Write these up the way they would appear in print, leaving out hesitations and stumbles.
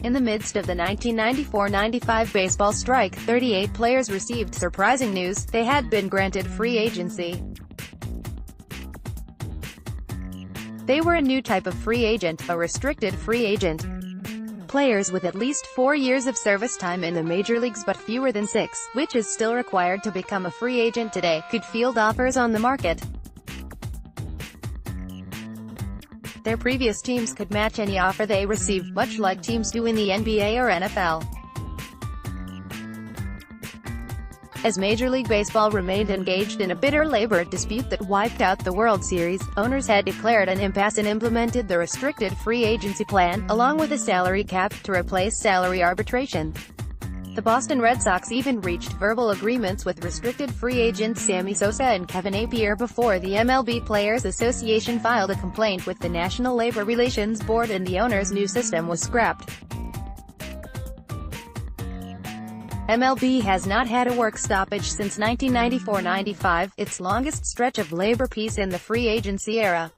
In the midst of the 1994-95 baseball strike, 38 players received surprising news: they had been granted free agency. They were a new type of free agent, a restricted free agent. Players with at least 4 years of service time in the major leagues but fewer than 6, which is still required to become a free agent today, could field offers on the market. Their previous teams could match any offer they received, much like teams do in the NBA or NFL. As Major League Baseball remained engaged in a bitter labor dispute that wiped out the World Series, owners had declared an impasse and implemented the restricted free agency plan, along with a salary cap, to replace salary arbitration. The Boston Red Sox even reached verbal agreements with restricted free agents Sammy Sosa and Kevin Appier before the MLB Players Association filed a complaint with the National Labor Relations Board and the owners' new system was scrapped. MLB has not had a work stoppage since 1994-95, its longest stretch of labor peace in the free agency era.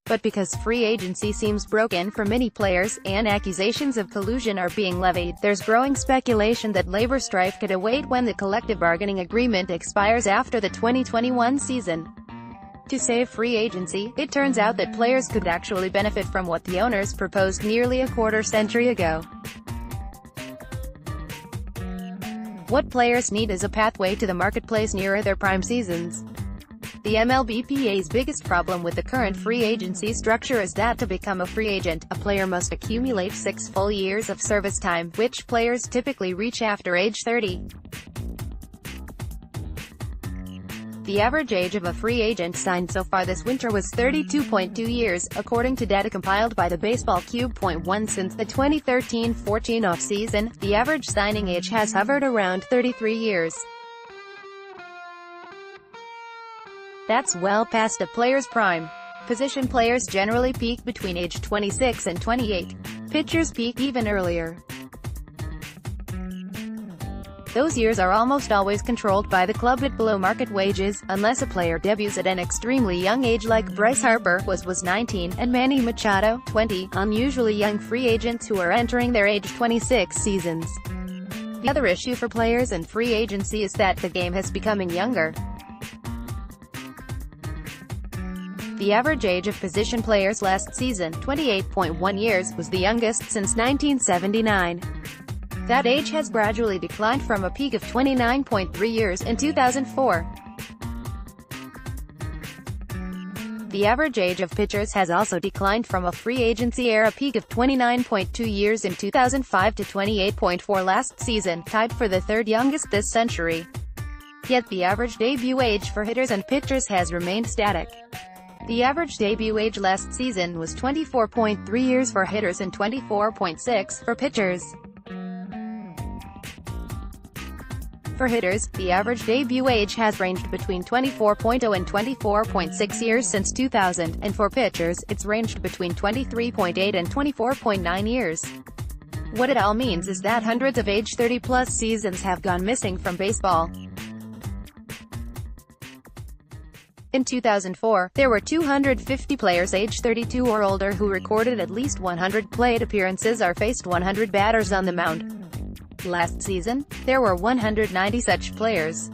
But because free agency seems broken for many players, and accusations of collusion are being levied, there's growing speculation that labor strife could await when the collective bargaining agreement expires after the 2021 season. To save free agency, it turns out that players could actually benefit from what the owners proposed nearly a quarter-century ago. What players need is a pathway to the marketplace nearer their prime seasons. The MLBPA's biggest problem with the current free agency structure is that to become a free agent, a player must accumulate 6 full years of service time, which players typically reach after age 30. The average age of a free agent signed so far this winter was 32.2 years, according to data compiled by the Baseball Cube.1. Since the 2013-14 offseason, the average signing age has hovered around 33 years. That's well past a player's prime. Position players generally peak between age 26 and 28. Pitchers peak even earlier. Those years are almost always controlled by the club at below market wages, unless a player debuts at an extremely young age like Bryce Harper was 19, and Manny Machado, 20, unusually young free agents who are entering their age 26 seasons. The other issue for players and free agency is that the game has becoming younger. The average age of position players last season, 28.1 years, was the youngest since 1979. That age has gradually declined from a peak of 29.3 years in 2004. The average age of pitchers has also declined from a free agency era peak of 29.2 years in 2005 to 28.4 last season, tied for the third youngest this century. Yet the average debut age for hitters and pitchers has remained static. The average debut age last season was 24.3 years for hitters and 24.6 for pitchers. For hitters, the average debut age has ranged between 24.0 and 24.6 years since 2000, and for pitchers, it's ranged between 23.8 and 24.9 years. What it all means is that hundreds of age 30-plus seasons have gone missing from baseball. In 2004, there were 250 players age 32 or older who recorded at least 100 plate appearances or faced 100 batters on the mound. Last season, there were 190 such players.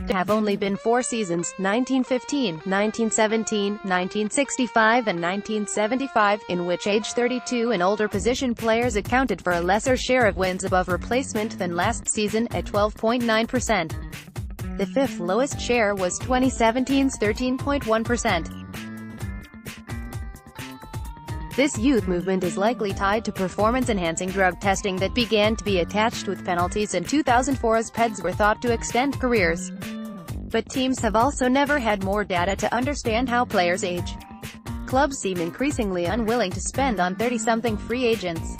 There have only been 4 seasons, 1915, 1917, 1965 and 1975, in which age 32 and older position players accounted for a lesser share of wins above replacement than last season, at 12.9%. The fifth lowest share was 2017's 13.1%. This youth movement is likely tied to performance-enhancing drug testing that began to be attached with penalties in 2004 as PEDs were thought to extend careers. But teams have also never had more data to understand how players age. Clubs seem increasingly unwilling to spend on 30-something free agents.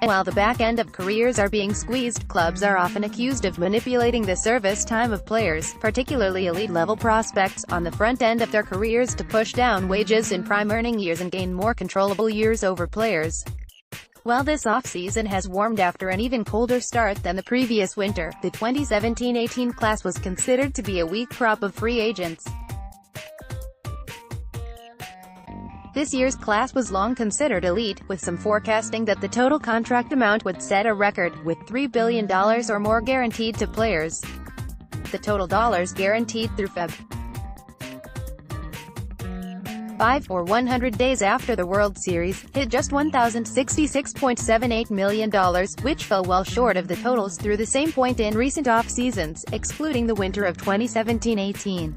And while the back end of careers are being squeezed, clubs are often accused of manipulating the service time of players, particularly elite-level prospects, on the front end of their careers to push down wages in prime earning years and gain more controllable years over players. While this offseason has warmed after an even colder start than the previous winter, the 2017-18 class was considered to be a weak crop of free agents. This year's class was long considered elite, with some forecasting that the total contract amount would set a record, with $3 billion or more guaranteed to players. The total dollars guaranteed through Feb. 5, or 100 days after the World Series, hit just $1,066.78 million, which fell well short of the totals through the same point in recent off-seasons, excluding the winter of 2017-18.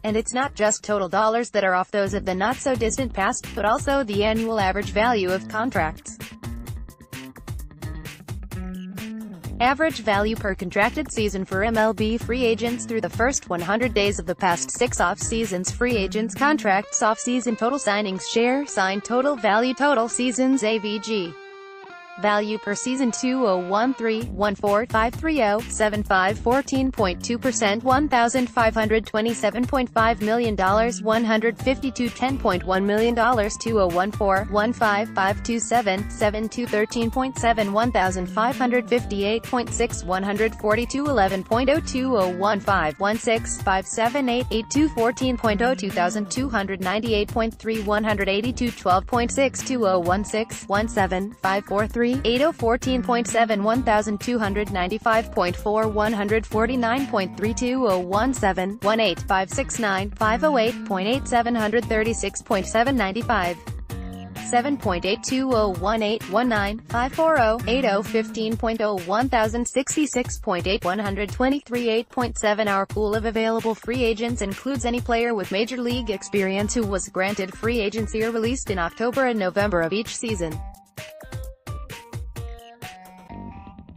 And it's not just total dollars that are off those of the not-so-distant past, but also the annual average value of contracts. Average value per contracted season for MLB free agents through the first 100 days of the past 6 off-seasons. Free agents contracts, off-season total signings, share, signed total, value, total seasons, AVG. Value per season 2013-14-530-75 14.2% $1,527.5 million 152 $10.1 million 2014-15-527-72 13.7 $1,558.6 142 11.0 2015-16 578 82 14.0 2,298.3 182 12.6 2016 17 543 80 14.7 1295.4 149.3 2017 18 569 508.8 736.7 95 7.82018 540 80 15.0 1066.8 123.8.7 Our pool of available free agents includes any player with Major League experience who was granted free agency or released in October and November of each season.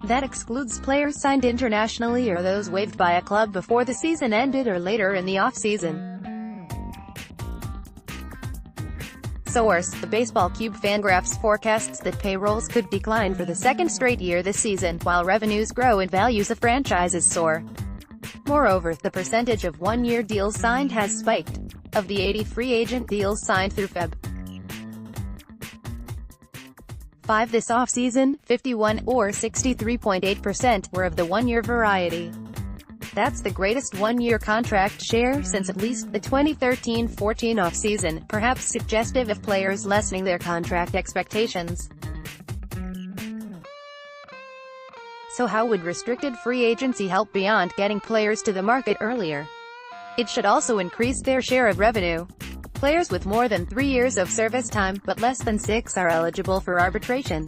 That excludes players signed internationally or those waived by a club before the season ended or later in the off-season. Source: The Baseball Cube. Fangraphs forecasts that payrolls could decline for the second straight year this season, while revenues grow and values of franchises soar. Moreover, the percentage of one-year deals signed has spiked. Of the 80 free agent deals signed through Feb. 5 this off-season, 51, or 63.8%, were of the one-year variety. That's the greatest one-year contract share since at least the 2013-14 off-season, perhaps suggestive of players lessening their contract expectations. So how would restricted free agency help beyond getting players to the market earlier? It should also increase their share of revenue. Players with more than 3 years of service time, but less than 6, are eligible for arbitration.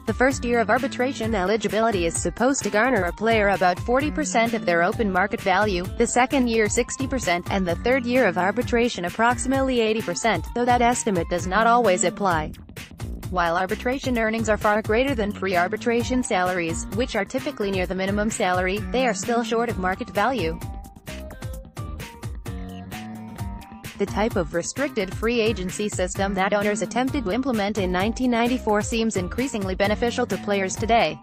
The first year of arbitration eligibility is supposed to garner a player about 40% of their open market value, the second year 60%, and the third year of arbitration approximately 80%, though that estimate does not always apply. While arbitration earnings are far greater than pre-arbitration salaries, which are typically near the minimum salary, they are still short of market value. The type of restricted free agency system that owners attempted to implement in 1994 seems increasingly beneficial to players today.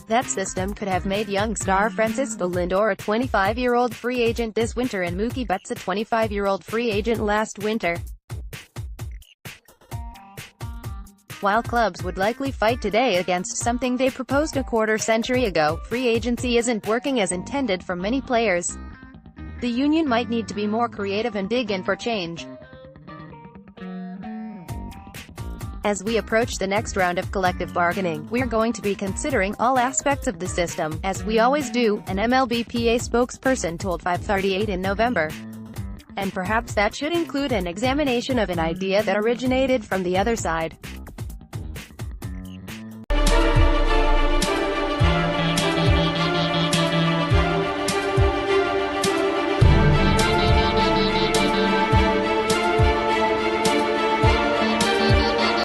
That system could have made young star Francisco Lindor a 25-year-old free agent this winter and Mookie Betts a 25-year-old free agent last winter. While clubs would likely fight today against something they proposed a quarter-century ago, free agency isn't working as intended for many players. The union might need to be more creative and dig in for change. As we approach the next round of collective bargaining, we're going to be considering all aspects of the system, as we always do, an MLBPA spokesperson told 538 in November. And perhaps that should include an examination of an idea that originated from the other side.